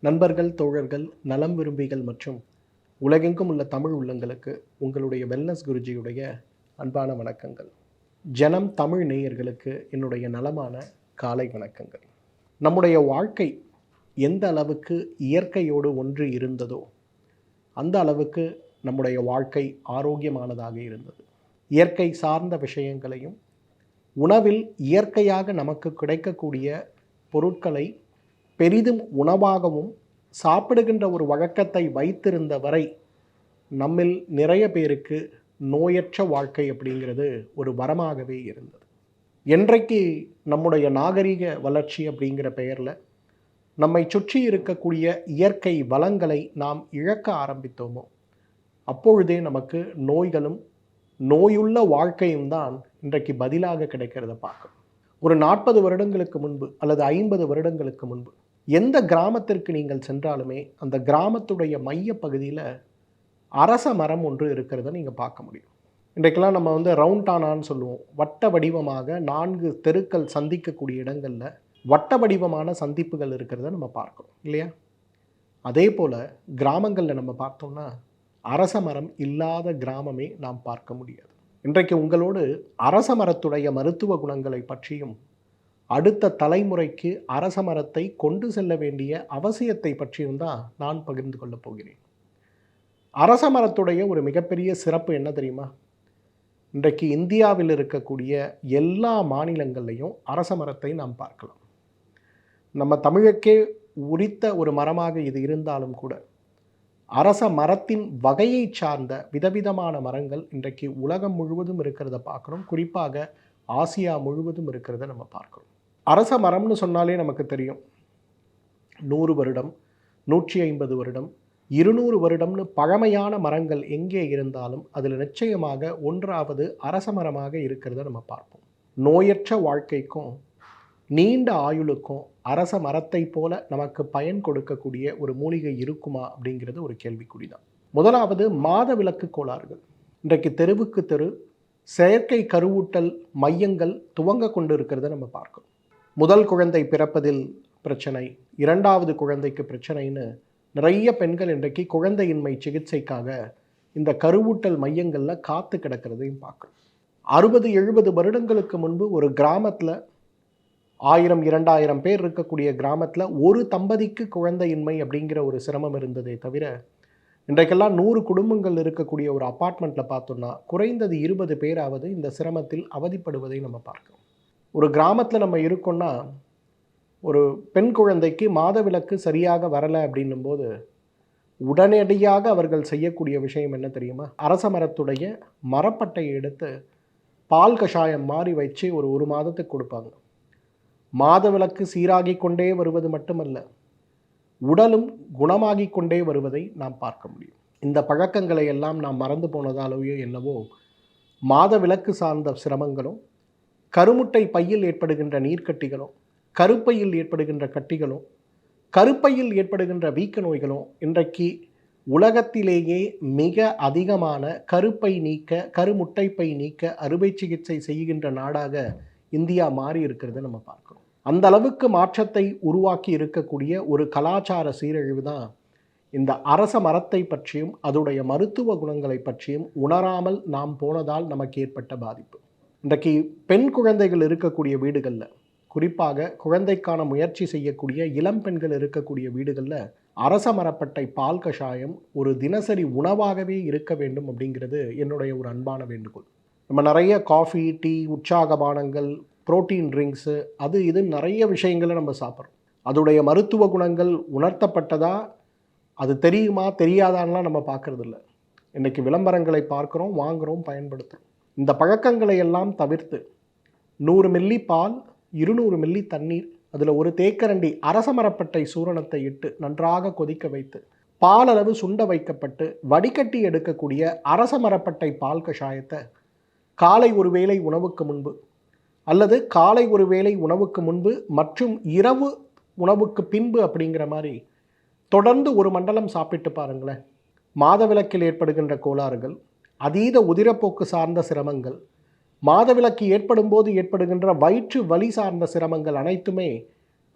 நண்பர்கள், தோழர்கள், நலம் விரும்பிகள் மற்றும் உலகெங்கும் உள்ள தமிழ் உள்ளங்களுக்கு உங்களுடைய வெல்னஸ் குருஜியுடைய அன்பான வணக்கங்கள். ஜனம் தமிழ் நேயர்களுக்கு என்னுடைய நலமான காலை வணக்கங்கள். நம்முடைய வாழ்க்கை எந்த அளவுக்கு இயற்கையோடு ஒன்று இருந்ததோ அந்த அளவுக்கு நம்முடைய வாழ்க்கை ஆரோக்கியமானதாக இருந்தது. இயற்கை சார்ந்த விஷயங்களையும் உணவில் இயற்கையாக நமக்கு கிடைக்கக்கூடிய பொருட்களை பெரிதும் உணவாகவும் சாப்பிடுகின்ற ஒரு வழக்கத்தை வைத்திருந்த வரை நம்மில் நிறைய பேருக்கு நோயற்ற வாழ்க்கை அப்படிங்கிறது ஒரு வரமாகவே இருந்தது. என்றைக்கு நம்முடைய நாகரிக வளர்ச்சி அப்படிங்கிற பெயரில் நம்மை சுற்றி இருக்கக்கூடிய இயற்கை வளங்களை நாம் இழக்க ஆரம்பித்தோமோ அப்பொழுதே நமக்கு நோய்களும் நோயுள்ள வாழ்க்கையும் தான் இன்றைக்கு பதிலாக கிடைக்கிறத பார்க்கணும். ஒரு 40 வருடங்களுக்கு முன்பு அல்லது 50 வருடங்களுக்கு முன்பு எந்த கிராமத்திற்கு நீங்கள் சென்றாலுமே அந்த கிராமத்துடைய மைய பகுதியில் அரச மரம் ஒன்று இருக்கிறத நீங்கள் பார்க்க முடியும். இன்றைக்கெல்லாம் நம்ம ரவுண்டானான்னு சொல்லுவோம். வட்ட வடிவமாக 4 தெருக்கள் சந்திக்கக்கூடிய இடங்களில் வட்ட வடிவமான சந்திப்புகள் இருக்கிறத நம்ம பார்க்குறோம் இல்லையா? அதே போல் கிராமங்களில் நம்ம பார்த்தோம்னா அரச மரம் இல்லாத கிராமமே நாம் பார்க்க முடியாது. இன்றைக்கு உங்களோடு அரச மரத்துடைய மருத்துவ குணங்களை பற்றியும் அடுத்த தலைமுறைக்கு அரச மரத்தை கொண்டு செல்ல வேண்டிய அவசியத்தை பற்றியும் தான் நான் பகிர்ந்து கொள்ளப் போகிறேன். அரச மரத்துடைய ஒரு மிகப்பெரிய சிறப்பு என்ன தெரியுமா? இன்றைக்கு இந்தியாவில் இருக்கக்கூடிய எல்லா மாநிலங்கள்லையும் அரச மரத்தை நாம் பார்க்கலாம். நம்ம தமிழுக்கே உரித்த ஒரு மரமாக இது இருந்தாலும் கூட அரச மரத்தின் வகையை சார்ந்த விதவிதமான மரங்கள் இன்றைக்கு உலகம் முழுவதும் இருக்கிறத பார்க்குறோம். குறிப்பாக ஆசியா முழுவதும் இருக்கிறத நம்ம பார்க்குறோம். அரச மரம்னு சொன்னாலே நமக்கு தெரியும் 100 வருடம், 150 வருடம், 200 வருடம்னு பழமையான மரங்கள் எங்கே இருந்தாலும் அதில் நிச்சயமாக ஒன்றாவது அரச மரமாக இருக்கிறத நம்ம பார்ப்போம். நோயற்ற வாழ்க்கைக்கும் நீண்ட ஆயுளுக்கும் அரச மரத்தை போல நமக்கு பயன் கொடுக்கக்கூடிய ஒரு மூலிகை இருக்குமா அப்படிங்கிறது ஒரு கேள்விக்குறி தான். முதலாவது மாதவிலக்கு கோளாறுகள். இன்றைக்கு தெருவுக்கு தெரு செயற்கை கருவூட்டல் மையங்கள் துவங்க கொண்டு இருக்கிறத நம்ம பார்க்கிறோம். முதல் குழந்தை பிறப்பதில் பிரச்சனை, 2வது குழந்தைக்கு பிரச்சனைன்னு நிறைய பெண்கள் இன்றைக்கு குழந்தையின்மை சிகிச்சைக்காக இந்த கருவூட்டல் மையங்களில் காத்து கிடக்கிறதையும் பார்க்குறோம். 60-70 வருடங்களுக்கு முன்பு ஒரு கிராமத்தில் 1000-2000 பேர் இருக்கக்கூடிய கிராமத்தில் ஒரு தம்பதிக்கு குழந்தையின்மை அப்படிங்கிற ஒரு சிரமம் இருந்ததே தவிர இன்றைக்கெல்லாம் 100 குடும்பங்கள் இருக்கக்கூடிய ஒரு அப்பார்ட்மெண்ட்டில் பார்த்தோம்னா குறைந்தது 20 பேராவது இந்த சிரமத்தில் அவதிப்படுவதை நம்ம பார்க்கிறோம். ஒரு கிராமத்தில் நம்ம இருக்கோம்னா ஒரு பெண் குழந்தைக்கு மாதவிலக்கு சரியாக வரலை அப்படின்னும் போது உடனடியாக அவர்கள் செய்யக்கூடிய விஷயம் என்ன தெரியுமா? அரச மரத்துடைய மரப்பட்டையை எடுத்து பால் கஷாயம் மாறி வச்சு ஒரு மாதத்துக்கு கொடுப்பாங்க. மாதவிலக்கு சீராகி கொண்டே வருவது மட்டுமல்ல, உடலும் குணமாகி கொண்டே வருவதை நாம் பார்க்க முடியும். இந்த பழக்கங்களை எல்லாம் நாம் மறந்து போனதாலேயோ என்னவோ மாதவிலக்கு சார்ந்த சிரமங்களும், கருமுட்டை பையில் ஏற்படுகின்ற நீர்க்கட்டிகளும், கருப்பையில் ஏற்படுகின்ற கட்டிகளும், கருப்பையில் ஏற்படுகின்ற வீக்க நோய்களும் இன்றைக்கு உலகத்திலேயே மிக அதிகமான கருப்பை நீக்க, கருமுட்டைப்பை நீக்க அறுவை சிகிச்சை செய்கின்ற நாடாக இந்தியா மாறி இருக்கிறத நம்ம பார்க்கிறோம். அந்த அளவுக்கு மாற்றத்தை உருவாக்கி இருக்கக்கூடிய ஒரு கலாச்சார சீரழிவு தான் இந்த அரச மரத்தை பற்றியும் அதோடைய மருத்துவ குணங்களை பற்றியும் உணராமல் நாம் போனதால் நமக்கு ஏற்பட்ட பாதிப்பு. இன்றைக்கு பெண் குழந்தைகள் இருக்கக்கூடிய வீடுகளில், குறிப்பாக குழந்தைக்கான முயற்சி செய்யக்கூடிய இளம் பெண்கள் இருக்கக்கூடிய வீடுகளில் அரச மரப்பட்டை பால் கஷாயம் ஒரு தினசரி உணவாகவே இருக்க வேண்டும் அப்படிங்கிறது என்னுடைய ஒரு அன்பான வேண்டுகோள். நம்ம நிறைய காஃபி, டீ, உற்சாக பானங்கள், புரோட்டீன் ட்ரிங்க்ஸு, அது இது நிறைய விஷயங்களை நம்ம சாப்பிட்றோம். அதோடைய மருத்துவ குணங்கள் உணர்த்தப்பட்டதா, அது தெரியுமா தெரியாதான்லாம் நம்ம பார்க்குறதில்ல. இன்றைக்கி விளம்பரங்களை பார்க்குறோம், வாங்குகிறோம், பயன்படுத்துகிறோம். இந்த பழக்கங்களை எல்லாம் தவிர்த்து 100 மில்லி பால், 200 மில்லி தண்ணீர், அதில் ஒரு தேக்கரண்டி அரச மரப்பட்டை சூரணத்தை இட்டு நன்றாக கொதிக்க வைத்து பால் அளவு சுண்ட வைக்கப்பட்டு வடிகட்டி எடுக்கக்கூடிய அரச மரப்பட்டை பால் கஷாயத்தை காலை ஒரு வேளை உணவுக்கு முன்பு அல்லது காலை ஒரு வேளை உணவுக்கு முன்பு மற்றும் இரவு உணவுக்கு பின்பு அப்படிங்கிற மாதிரி தொடர்ந்து ஒரு மண்டலம் சாப்பிட்டு பாருங்களேன். மாதவிலக்கில் ஏற்படுகின்ற கோளாறுகள், அதீத உதிரப்போக்கு சார்ந்த சிரமங்கள், மாதவிலக்கு ஏற்படும் போது ஏற்படுகின்ற வயிற்று வலி சார்ந்த சிரமங்கள் அனைத்துமே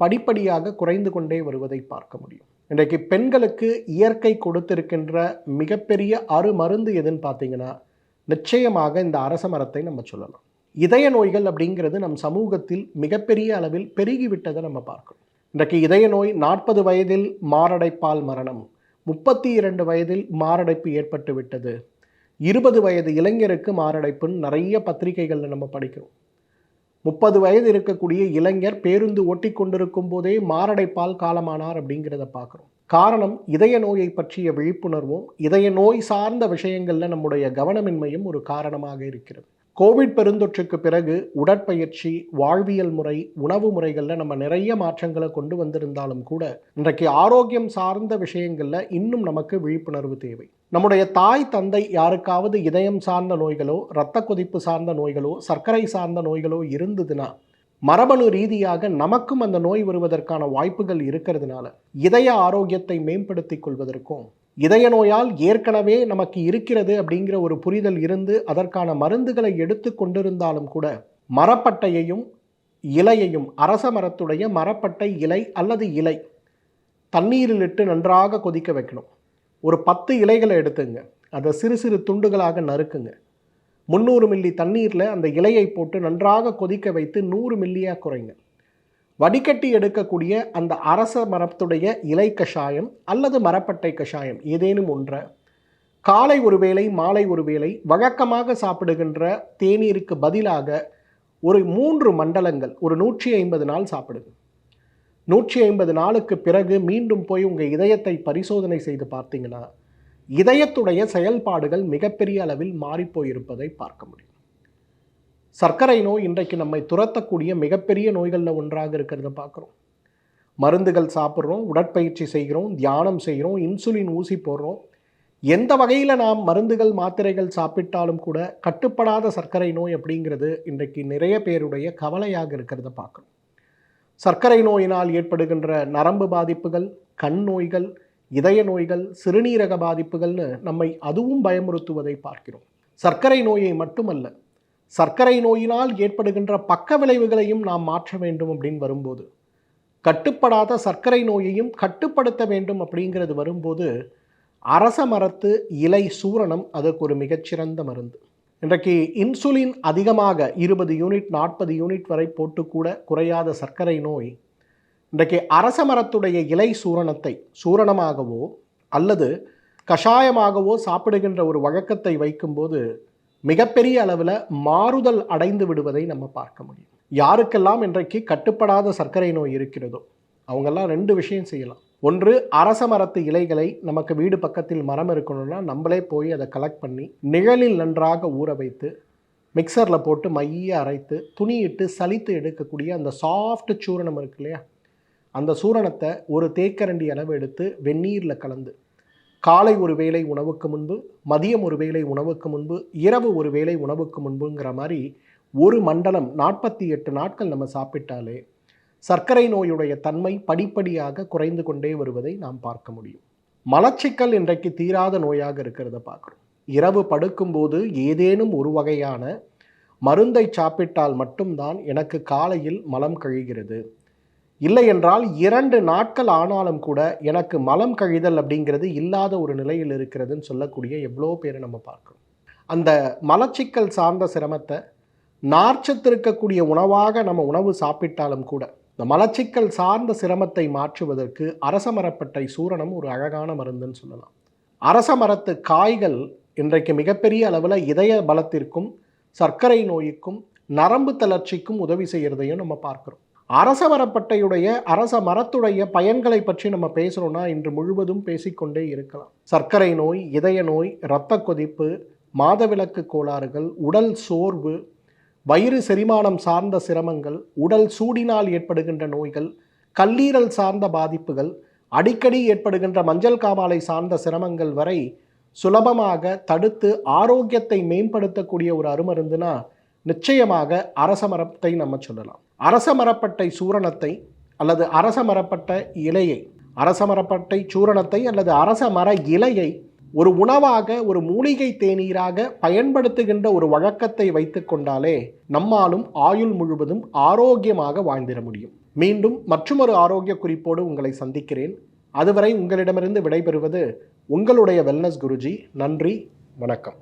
படிப்படியாக குறைந்து கொண்டே வருவதை பார்க்க முடியும். இன்றைக்கு பெண்களுக்கு இயற்கை கொடுத்திருக்கின்ற மிகப்பெரிய அருமருந்து எதுன்னு பார்த்தீங்கன்னா நிச்சயமாக இந்த அரச மரத்தை நம்ம சொல்லலாம். இதய நோய்கள் அப்படிங்கிறது நம் சமூகத்தில் மிகப்பெரிய அளவில் பெருகிவிட்டதை நம்ம பார்க்கிறோம். இன்றைக்கு இதய நோய் 40 வயதில் மாரடைப்பால் மரணம், 32 வயதில் மாரடைப்பு ஏற்பட்டு விட்டது, 20 வயது இளைஞருக்கு மாரடைப்புன்னு நிறைய பத்திரிகைகளில் நம்ம படிக்கிறோம். 30 வயது இருக்கக்கூடிய இளைஞர் பேருந்து ஓட்டி கொண்டிருக்கும் போதே மாரடைப்பால் காலமானார் அப்படிங்கிறத பார்க்குறோம். காரணம், இதய நோயை பற்றிய விழிப்புணர்வும் இதய நோய் சார்ந்த விஷயங்களில் நம்முடைய கவனமின்மையும் ஒரு காரணமாக இருக்கிறது. கோவிட் பெருந்தொற்றுக்கு பிறகு உடற்பயிற்சி, வாழ்வியல் முறை, உணவு முறைகளில் நம்ம நிறைய மாற்றங்களை கொண்டு வந்திருந்தாலும் கூட இன்றைக்கு ஆரோக்கியம் சார்ந்த விஷயங்களில் இன்னும் நமக்கு விழிப்புணர்வு தேவை. நம்முடைய தாய் தந்தை யாருக்காவது இதயம் சார்ந்த நோய்களோ, இரத்த கொதிப்பு சார்ந்த நோய்களோ, சர்க்கரை சார்ந்த நோய்களோ இருந்ததுன்னா மரபணு ரீதியாக நமக்கும் அந்த நோய் வருவதற்கான வாய்ப்புகள் இருக்கிறதுனால இதய ஆரோக்கியத்தை மேம்படுத்திக் கொள்வதற்கும், இதய நோயால் ஏற்கனவே நமக்கு இருக்கிறது அப்படிங்கிற ஒரு புரிதல் இருந்து அதற்கான மருந்துகளை எடுத்து கொண்டிருந்தாலும் கூட மரப்பட்டையையும் இலையையும், அரச மரத்துடைய மரப்பட்டை இலை அல்லது இலை தண்ணீரில் இட்டு நன்றாக கொதிக்க வைக்கணும். ஒரு 10 இலைகளை எடுத்துங்க, அதை சிறு சிறு துண்டுகளாக நறுக்குங்க. 300 மில்லி தண்ணீரில் அந்த இலையை போட்டு நன்றாக கொதிக்க வைத்து 100 மில்லியாக குறைங்க. வடிகட்டி எடுக்கக்கூடிய அந்த அரச மரத்துடைய இலை கஷாயம் அல்லது மரப்பட்டை கஷாயம் ஏதேனும் ஒன்றை காலை ஒரு வேளை, மாலை ஒரு வேளை வழக்கமாக சாப்பிடுகின்ற தேநீருக்கு பதிலாக ஒரு 3 மண்டலங்கள், ஒரு 150 நாள் சாப்பிடுங்க. 150 நாளுக்கு பிறகு மீண்டும் போய் உங்கள் இதயத்தை பரிசோதனை செய்து பார்த்தீங்கன்னா இதயத்துடைய செயல்பாடுகள் மிகப்பெரிய அளவில் மாறிப்போயிருப்பதை பார்க்க முடியும். சர்க்கரை நோய் இன்றைக்கு நம்மை துரத்தக்கூடிய மிகப்பெரிய நோய்களில் ஒன்றாக இருக்கிறத பார்க்குறோம். மருந்துகள் சாப்பிட்றோம், உடற்பயிற்சி செய்கிறோம், தியானம் செய்கிறோம், இன்சுலின் ஊசி போடுறோம். எந்த வகையில் நாம் மருந்துகள் மாத்திரைகள் சாப்பிட்டாலும் கூட கட்டுப்படாத சர்க்கரை நோய் அப்படிங்கிறது இன்றைக்கு நிறைய பேருடைய கவலையாக இருக்கிறத பார்க்குறோம். சர்க்கரை நோயினால் ஏற்படுகின்ற நரம்பு பாதிப்புகள், கண் நோய்கள், இதய நோய்கள், சிறுநீரக பாதிப்புகள்னு நம்மை அதுவும் பயமுறுத்துவதை பார்க்கிறோம். சர்க்கரை நோயை மட்டுமல்ல, சர்க்கரை நோயினால் ஏற்படுகின்ற பக்க விளைவுகளையும் நாம் மாற்ற வேண்டும் அப்படின்னு வரும்போது, கட்டுப்படாத சர்க்கரை நோயையும் கட்டுப்படுத்த வேண்டும் அப்படிங்கிறது வரும்போது அரச மரத்து இலை சூரணம் அதற்கு ஒரு மிகச்சிறந்த மருந்து. இன்றைக்கு இன்சுலின் அதிகமாக 20 யூனிட் 40 யூனிட் வரை போட்டு கூட குறையாத சர்க்கரை நோய் இன்றைக்கு அரச மரத்துடைய இலை சூரணத்தை சூரணமாகவோ அல்லது கஷாயமாகவோ சாப்பிடுகின்ற ஒரு வழக்கத்தை வைக்கும்போது மிகப்பெரிய அளவில் மாறுதல் அடைந்து விடுவதை நம்ம பார்க்க முடியும். யாருக்கெல்லாம் இன்றைக்கு கட்டுப்படாத சர்க்கரை நோய் இருக்கிறதோ அவங்கெல்லாம் 2 விஷயம் செய்யலாம். ஒன்று, அரச மரத்து இலைகளை நமக்கு வீடு பக்கத்தில் மரம் இருக்கணும்னா நம்மளே போய் அதை கலெக்ட் பண்ணி நிழலில் நன்றாக ஊற வைத்து மிக்சரில் போட்டு மைய அரைத்து துணியிட்டு சலித்து எடுக்கக்கூடிய அந்த சாஃப்ட் சூரணம் இருக்கு இல்லையா, அந்த சூரணத்தை ஒரு தேக்கரண்டி அளவு எடுத்து வெந்நீரில் கலந்து காலை ஒரு வேளை உணவுக்கு முன்பு, மதியம் ஒரு வேளை உணவுக்கு முன்பு, இரவு ஒரு வேளை உணவுக்கு முன்புங்கிற மாதிரி ஒரு மண்டலம் 48 நாட்கள் நம்ம சாப்பிட்டாலே சர்க்கரை நோயுடைய தன்மை படிப்படியாக குறைந்து கொண்டே வருவதை நாம் பார்க்க முடியும். மலச்சிக்கல் இன்றைக்கு தீராத நோயாக இருக்கிறத பார்க்குறோம். இரவு படுக்கும்போது ஏதேனும் ஒரு வகையான மருந்தை சாப்பிட்டால் மட்டும்தான் எனக்கு காலையில் மலம் கழிகிறது, இல்லை என்றால் 2 நாட்கள் ஆனாலும் கூட எனக்கு மலம் கழிதல் அப்படிங்கிறது இல்லாத ஒரு நிலையில் இருக்கிறதுன்னு சொல்லக்கூடிய எவ்வளோ பேரை நம்ம பார்க்கிறோம். அந்த மலச்சிக்கல் சார்ந்த சிரமத்தை நார்ச்சத்து இருக்கக்கூடிய உணவாக நம்ம உணவு சாப்பிட்டாலும் கூட இந்த மலச்சிக்கல் சார்ந்த சிரமத்தை மாற்றுவதற்கு அரச மரப்பட்டை சூரணம் ஒரு அழகான மருந்துன்னு சொல்லலாம். அரச மரத்து காய்கள் இன்றைக்கு மிகப்பெரிய அளவில் இதய பலத்திற்கும் சர்க்கரை நோய்க்கும் நரம்பு தளர்ச்சிக்கும் உதவி செய்கிறதையும் நம்ம பார்க்குறோம். அரச மரப்பட்டையுடைய அரச மரத்துடைய பயன்களை பற்றி நம்ம பேசுகிறோன்னா இன்று முழுவதும் பேசிக்கொண்டே இருக்கலாம். சர்க்கரை நோய், இதய நோய், இரத்த கொதிப்பு, மாதவிலக்கு கோளாறுகள், உடல் சோர்வு, வயிறு செரிமானம் சார்ந்த சிரமங்கள், உடல் சூடினால் ஏற்படுகின்ற நோய்கள், கல்லீரல் சார்ந்த பாதிப்புகள், அடிக்கடி ஏற்படுகின்ற மஞ்சள் காமாலை சார்ந்த சிரமங்கள் வரை சுலபமாக தடுத்து ஆரோக்கியத்தை மேம்படுத்தக்கூடிய ஒரு அருமருந்துனா நிச்சயமாக அரச மரத்தை நம்ம சொல்லலாம். அரச மரப்பட்டை சூரணத்தை அல்லது அரச மரப்பட்ட இலையை, அரச மரப்பட்டை சூரணத்தை அல்லது அரச மர இலையை ஒரு உணவாக, ஒரு மூலிகை தேநீராக பயன்படுத்துகின்ற ஒரு வழக்கத்தை வைத்து கொண்டாலே நம்மாலும் ஆயுள் முழுவதும் ஆரோக்கியமாக வாழ்ந்திட முடியும். மீண்டும் மற்றொரு ஆரோக்கிய குறிப்போடு உங்களை சந்திக்கிறேன். அதுவரை உங்களிடமிருந்து விடைபெறுவது உங்களுடைய வெல்னஸ் குருஜி. நன்றி, வணக்கம்.